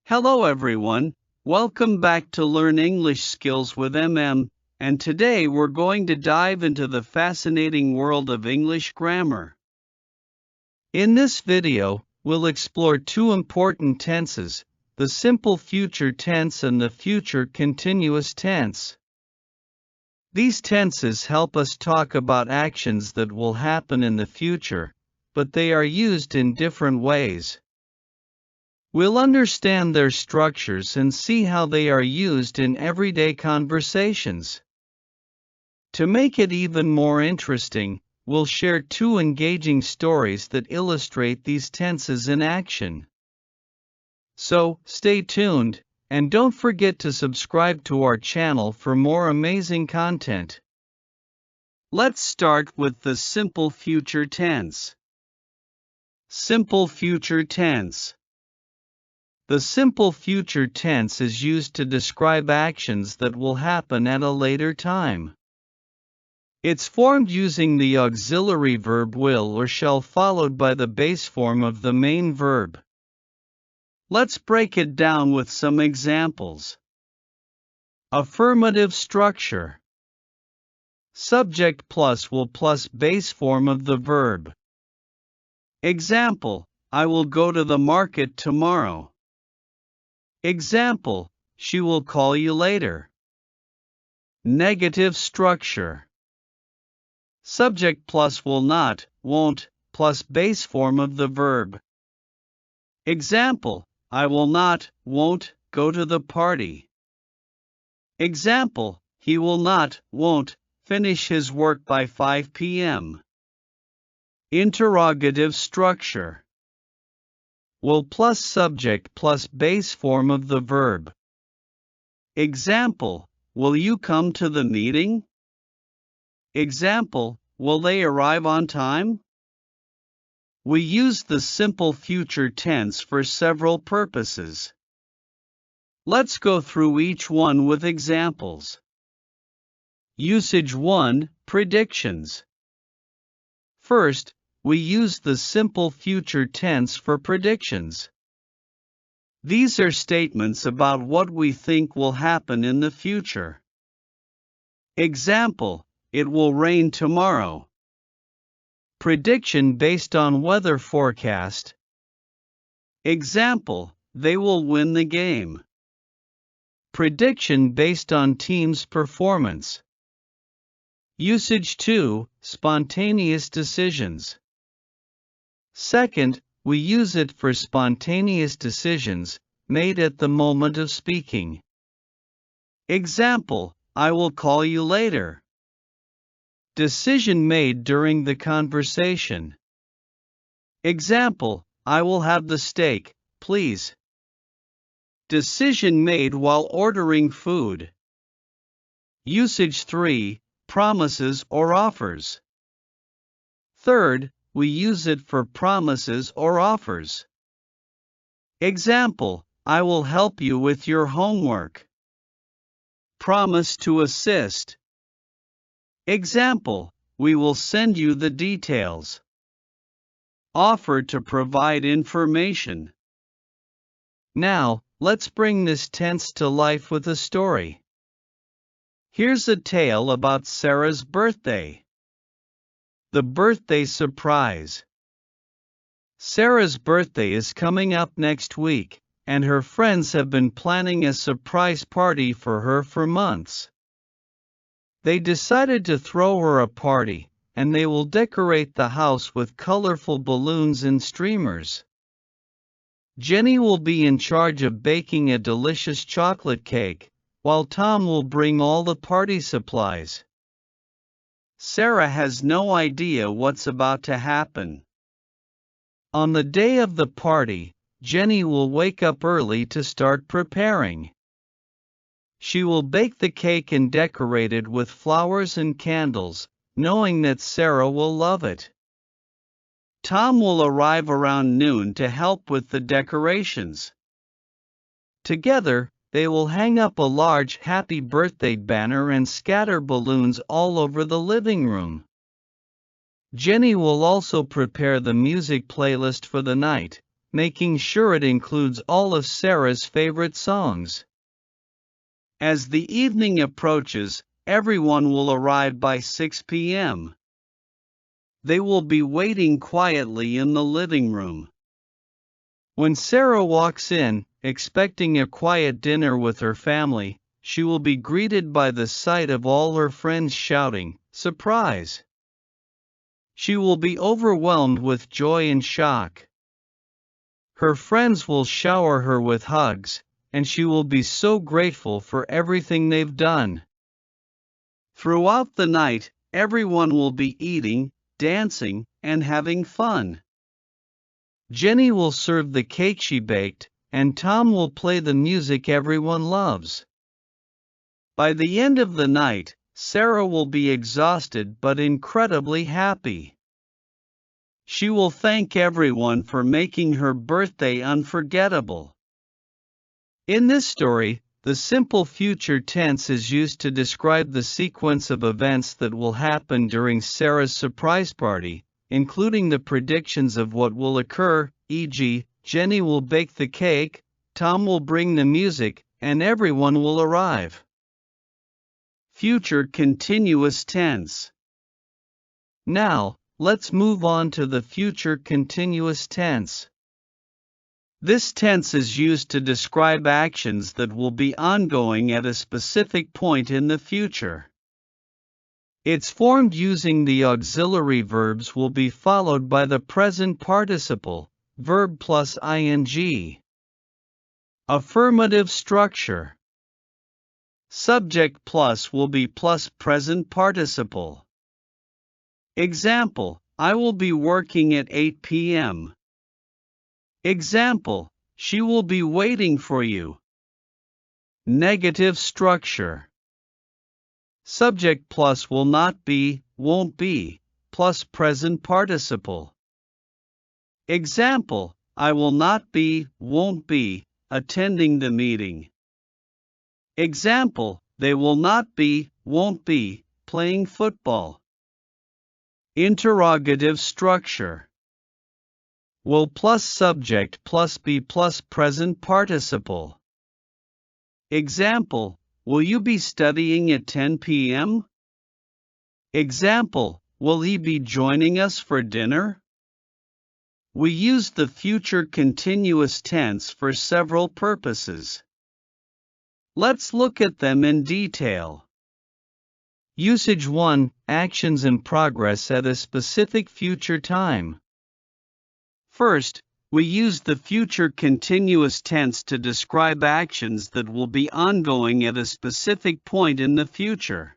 Hello everyone, welcome back to Learn English Skills with MM, and today we're going to dive into the fascinating world of English grammar. In this video, we'll explore two important tenses, the simple future tense and the future continuous tense. These tenses help us talk about actions that will happen in the future, but they are used in different ways. We'll understand their structures and see how they are used in everyday conversations. To make it even more interesting, we'll share two engaging stories that illustrate these tenses in action. So, stay tuned, and don't forget to subscribe to our channel for more amazing content. Let's start with the simple future tense. Simple future tense. The simple future tense is used to describe actions that will happen at a later time. It's formed using the auxiliary verb will or shall followed by the base form of the main verb. Let's break it down with some examples. Affirmative structure. Subject plus will plus base form of the verb. Example, I will go to the market tomorrow. Example, she will call you later. Negative structure. Subject plus will not, won't, plus base form of the verb. Example, I will not, won't, go to the party. Example, he will not, won't, finish his work by 5 p.m. Interrogative structure. Will plus subject plus base form of the verb. Example, will you come to the meeting? Example, will they arrive on time? We use the simple future tense for several purposes. Let's go through each one with examples. Usage 1, predictions. First, we use the simple future tense for predictions. These are statements about what we think will happen in the future. Example, it will rain tomorrow. Prediction based on weather forecast. Example, they will win the game. Prediction based on team's performance. Usage 2, spontaneous decisions. Second, we use it for spontaneous decisions, made at the moment of speaking. Example, I will call you later. Decision made during the conversation. Example, I will have the steak, please. Decision made while ordering food. Usage 3, promises or offers. Third, we use it for promises or offers. Example, I will help you with your homework. Promise to assist. Example, we will send you the details. Offer to provide information. Now, let's bring this tense to life with a story. Here's a tale about Sarah's birthday. The birthday surprise. Sarah's birthday is coming up next week, and her friends have been planning a surprise party for her for months. They decided to throw her a party, and they will decorate the house with colorful balloons and streamers. Jenny will be in charge of baking a delicious chocolate cake, while Tom will bring all the party supplies. Sarah has no idea what's about to happen. On the day of the party, Jenny will wake up early to start preparing. She will bake the cake and decorate it with flowers and candles, knowing that Sarah will love it. Tom will arrive around noon to help with the decorations. Together, they will hang up a large happy birthday banner and scatter balloons all over the living room. Jenny will also prepare the music playlist for the night, making sure it includes all of Sarah's favorite songs. As the evening approaches, everyone will arrive by 6 p.m. They will be waiting quietly in the living room. When Sarah walks in, expecting a quiet dinner with her family, she will be greeted by the sight of all her friends shouting, "Surprise!" She will be overwhelmed with joy and shock. Her friends will shower her with hugs, and she will be so grateful for everything they've done. Throughout the night, everyone will be eating, dancing, and having fun. Jenny will serve the cake she baked, and Tom will play the music everyone loves. By the end of the night, Sarah will be exhausted but incredibly happy. She will thank everyone for making her birthday unforgettable. In this story, the simple future tense is used to describe the sequence of events that will happen during Sarah's surprise party, including the predictions of what will occur, e.g., Jenny will bake the cake, Tom will bring the music, and everyone will arrive. Future continuous tense. Now, let's move on to the future continuous tense. This tense is used to describe actions that will be ongoing at a specific point in the future. It's formed using the auxiliary verbs will be followed by the present participle, verb plus ing. Affirmative structure. Subject plus will be plus present participle. Example, I will be working at 8 p.m. Example, she will be waiting for you. Negative structure. Subject plus will not be, won't be, plus present participle. Example, I will not be, won't be, attending the meeting. Example, they will not be, won't be, playing football. Interrogative structure. Will plus subject plus be plus present participle. Example, will you be studying at 10 p.m.? Example, will he be joining us for dinner? We use the future continuous tense for several purposes. Let's look at them in detail. Usage 1. Actions in progress at a specific future time. First, we use the future continuous tense to describe actions that will be ongoing at a specific point in the future.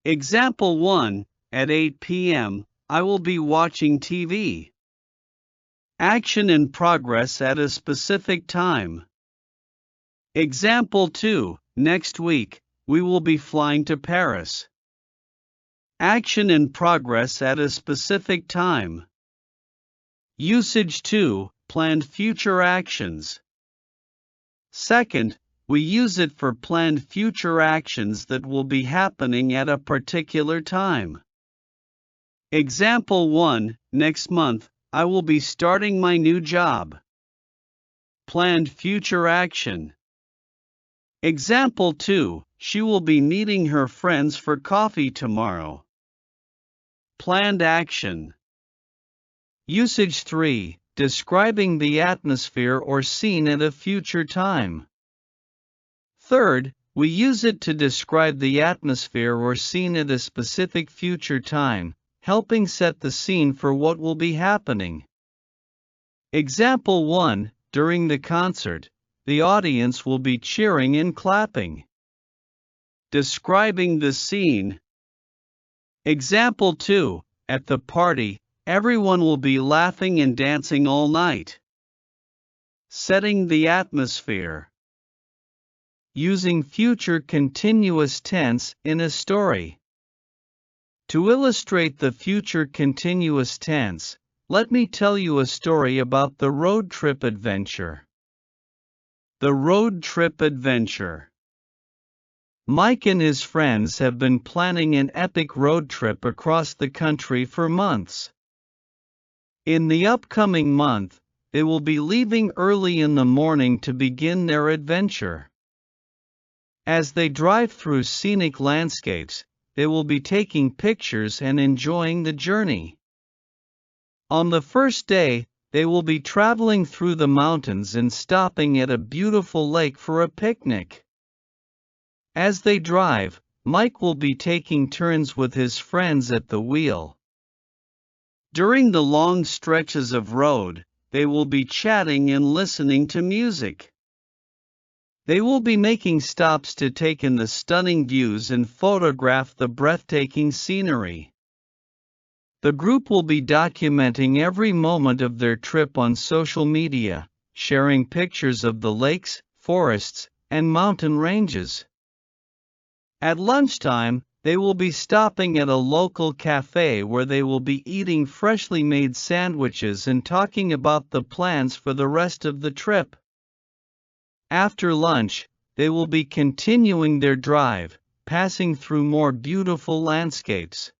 Example 1, at 8 p.m., I will be watching TV. Action in progress at a specific time. Example 2, next week, we will be flying to Paris. Action in progress at a specific time. Usage 2, planned future actions. Second, we use it for planned future actions that will be happening at a particular time. Example 1, next month, I will be starting my new job. Planned future action. Example 2, she will be meeting her friends for coffee tomorrow. Planned action. Usage 3, describing the atmosphere or scene at a future time. Third, we use it to describe the atmosphere or scene at a specific future time, helping set the scene for what will be happening. Example 1, during the concert, the audience will be cheering and clapping. Describing the scene. Example 2, at the party, everyone will be laughing and dancing all night. Setting the atmosphere. Using future continuous tense in a story. To illustrate the future continuous tense, let me tell you a story about the road trip adventure. The road trip adventure. Mike and his friends have been planning an epic road trip across the country for months. In the upcoming month, they will be leaving early in the morning to begin their adventure. As they drive through scenic landscapes, they will be taking pictures and enjoying the journey. On the first day, they will be traveling through the mountains and stopping at a beautiful lake for a picnic. As they drive, Mike will be taking turns with his friends at the wheel. During the long stretches of road, they will be chatting and listening to music. They will be making stops to take in the stunning views and photograph the breathtaking scenery. The group will be documenting every moment of their trip on social media, sharing pictures of the lakes, forests, and mountain ranges. At lunchtime, they will be stopping at a local cafe where they will be eating freshly made sandwiches and talking about the plans for the rest of the trip. After lunch, they will be continuing their drive, passing through more beautiful landscapes.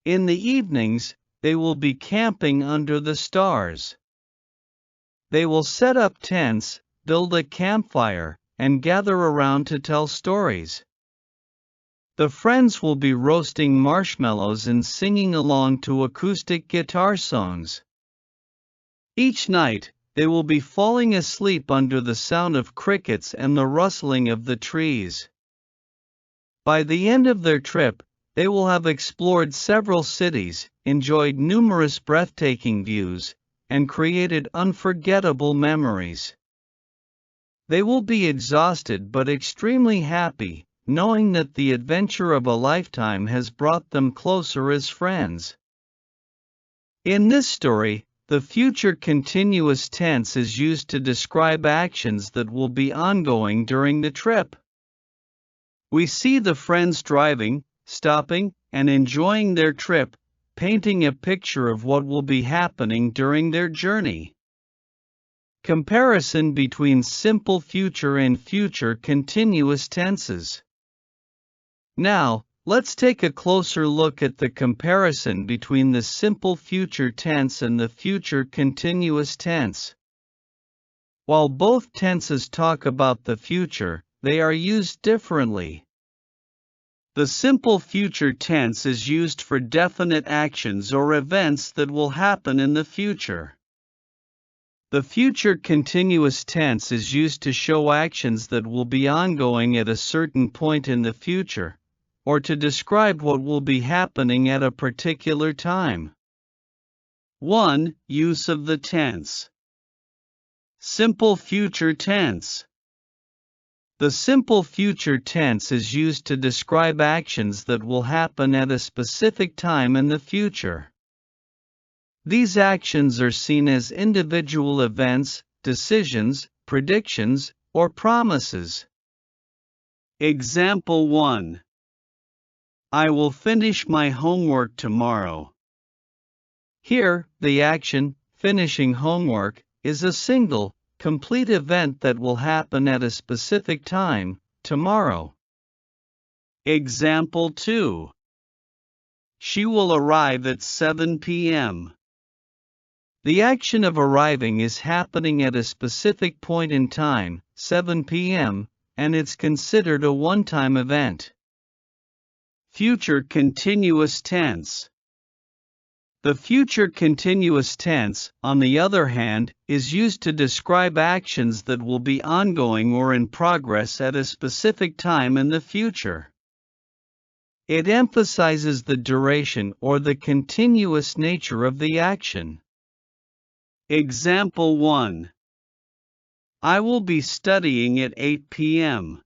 In the evenings, they will be camping under the stars. They will set up tents, build a campfire, and gather around to tell stories. The friends will be roasting marshmallows and singing along to acoustic guitar songs. Each night, they will be falling asleep under the sound of crickets and the rustling of the trees. By the end of their trip, they will have explored several cities, enjoyed numerous breathtaking views, and created unforgettable memories. They will be exhausted but extremely happy, knowing that the adventure of a lifetime has brought them closer as friends. In this story, the future continuous tense is used to describe actions that will be ongoing during the trip. We see the friends driving, stopping, and enjoying their trip, painting a picture of what will be happening during their journey. Comparison between simple future and future continuous tenses. Now, let's take a closer look at the comparison between the simple future tense and the future continuous tense. While both tenses talk about the future, they are used differently. The simple future tense is used for definite actions or events that will happen in the future. The future continuous tense is used to show actions that will be ongoing at a certain point in the future, or to describe what will be happening at a particular time. 1. Use of the tense. Simple future tense. The simple future tense is used to describe actions that will happen at a specific time in the future. These actions are seen as individual events, decisions, predictions, or promises. Example 1. I will finish my homework tomorrow. Here, the action, finishing homework, is a single, complete event that will happen at a specific time, tomorrow. Example 2. She will arrive at 7 p.m. The action of arriving is happening at a specific point in time, 7 p.m., and it's considered a one-time event. Future continuous tense. The future continuous tense, on the other hand, is used to describe actions that will be ongoing or in progress at a specific time in the future. It emphasizes the duration or the continuous nature of the action. Example 1. I will be studying at 8 p.m.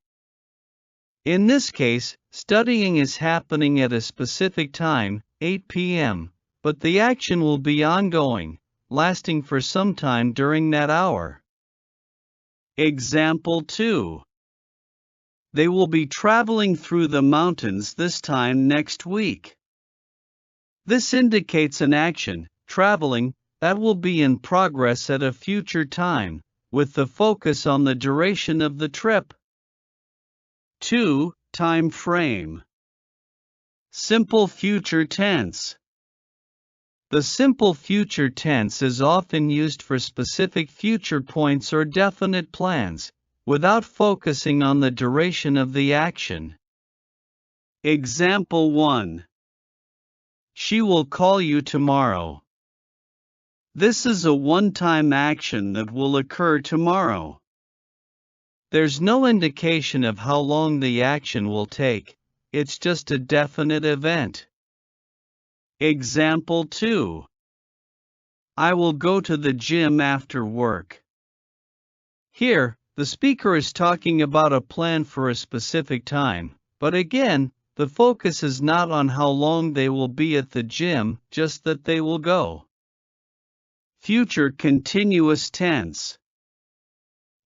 In this case, studying is happening at a specific time, 8 p.m., but the action will be ongoing, lasting for some time during that hour. Example 2. They will be traveling through the mountains this time next week. This indicates an action, traveling, that will be in progress at a future time, with the focus on the duration of the trip. 2. Time frame. Simple future tense. The simple future tense is often used for specific future points or definite plans, without focusing on the duration of the action. Example 1. She will call you tomorrow. This is a one-time action that will occur tomorrow. There's no indication of how long the action will take, it's just a definite event. Example 2. I will go to the gym after work. Here, the speaker is talking about a plan for a specific time, but again, the focus is not on how long they will be at the gym, just that they will go. Future continuous tense.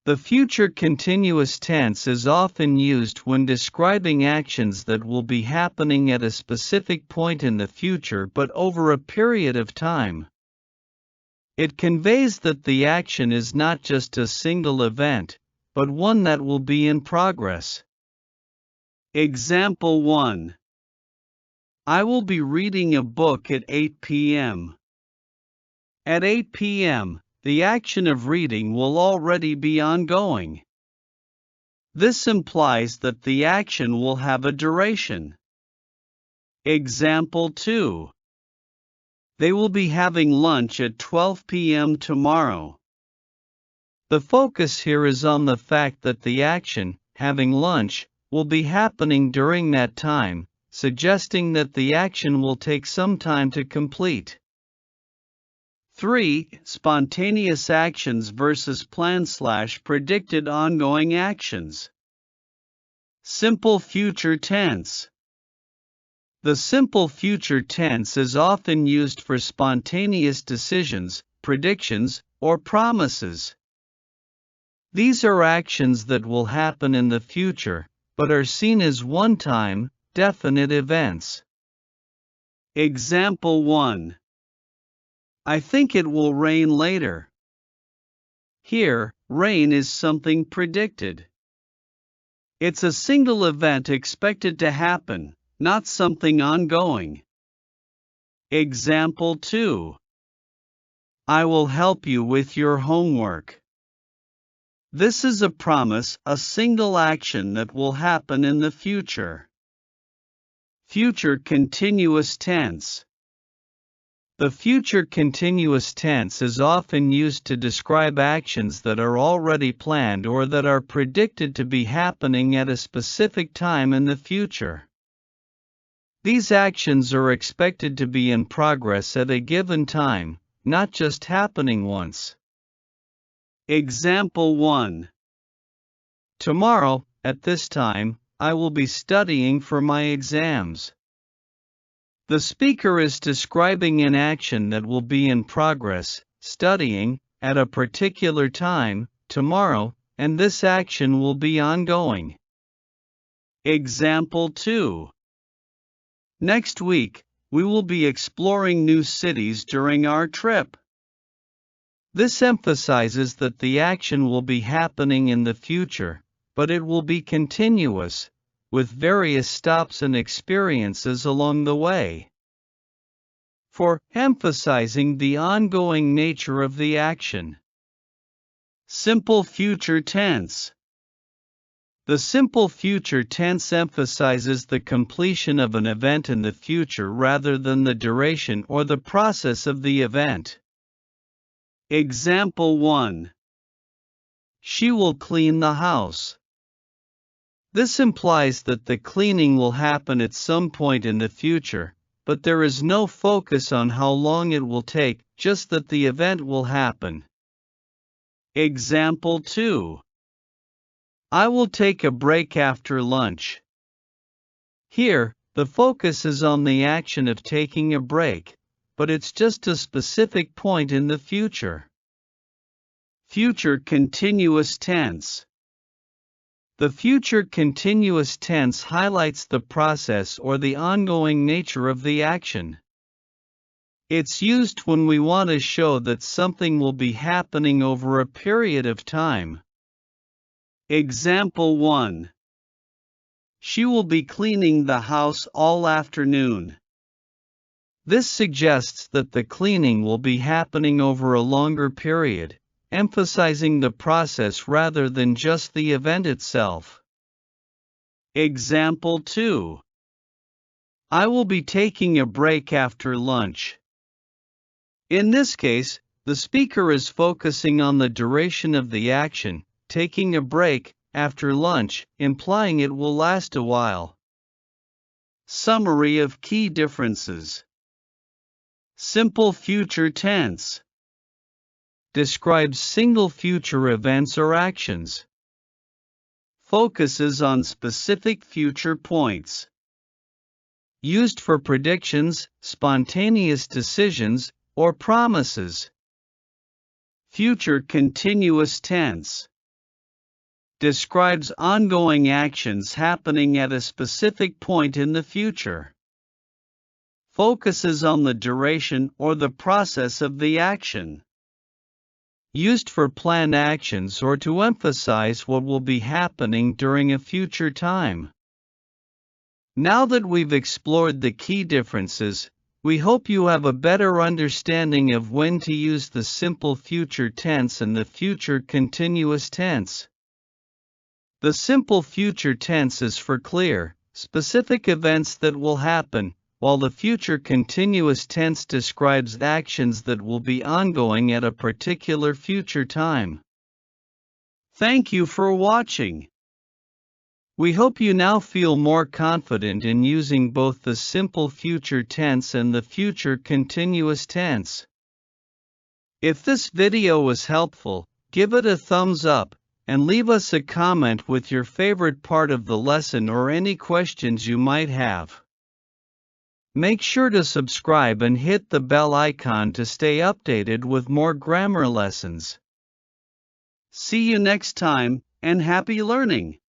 The future continuous tense is often used when describing actions that will be happening at a specific point in the future but over a period of time. It conveys that the action is not just a single event, but one that will be in progress. Example 1. I will be reading a book at 8 p.m. At 8 p.m., the action of reading will already be ongoing. This implies that the action will have a duration. Example 2. They will be having lunch at 12 p.m. tomorrow. The focus here is on the fact that the action, having lunch, will be happening during that time, suggesting that the action will take some time to complete. 3. Spontaneous actions versus plan/predicted ongoing actions. Simple future tense. The simple future tense is often used for spontaneous decisions, predictions, or promises. These are actions that will happen in the future, but are seen as one-time, definite events. Example 1. I think it will rain later. Here, rain is something predicted. It's a single event expected to happen, not something ongoing. Example 2. I will help you with your homework. This is a promise, a single action that will happen in the future. Future continuous tense. The future continuous tense is often used to describe actions that are already planned or that are predicted to be happening at a specific time in the future. These actions are expected to be in progress at a given time, not just happening once. Example 1. Tomorrow, at this time, I will be studying for my exams. The speaker is describing an action that will be in progress, studying, at a particular time, tomorrow, and this action will be ongoing. Example 2. Next week, we will be exploring new cities during our trip. This emphasizes that the action will be happening in the future, but it will be continuous, with various stops and experiences along the way. For emphasizing the ongoing nature of the action. Simple future tense. The simple future tense emphasizes the completion of an event in the future rather than the duration or the process of the event. Example 1. She will clean the house. This implies that the cleaning will happen at some point in the future, but there is no focus on how long it will take, just that the event will happen. Example 2. I will take a break after lunch. Here, the focus is on the action of taking a break, but it's just a specific point in the future. Future continuous tense. The future continuous tense highlights the process or the ongoing nature of the action. It's used when we want to show that something will be happening over a period of time. Example 1. She will be cleaning the house all afternoon. This suggests that the cleaning will be happening over a longer period, emphasizing the process rather than just the event itself. Example 2. I will be taking a break after lunch. In this case, the speaker is focusing on the duration of the action, taking a break after lunch, implying it will last a while. Summary of key differences. Simple future tense describes single future events or actions. Focuses on specific future points. Used for predictions, spontaneous decisions, or promises. Future continuous tense describes ongoing actions happening at a specific point in the future. Focuses on the duration or the process of the action. Used for planned actions or to emphasize what will be happening during a future time. Now that we've explored the key differences, we hope you have a better understanding of when to use the simple future tense and the future continuous tense. The simple future tense is for clear, specific events that will happen, while the future continuous tense describes actions that will be ongoing at a particular future time. Thank you for watching. We hope you now feel more confident in using both the simple future tense and the future continuous tense. If this video was helpful, give it a thumbs up, and leave us a comment with your favorite part of the lesson or any questions you might have. Make sure to subscribe and hit the bell icon to stay updated with more grammar lessons. See you next time, and happy learning!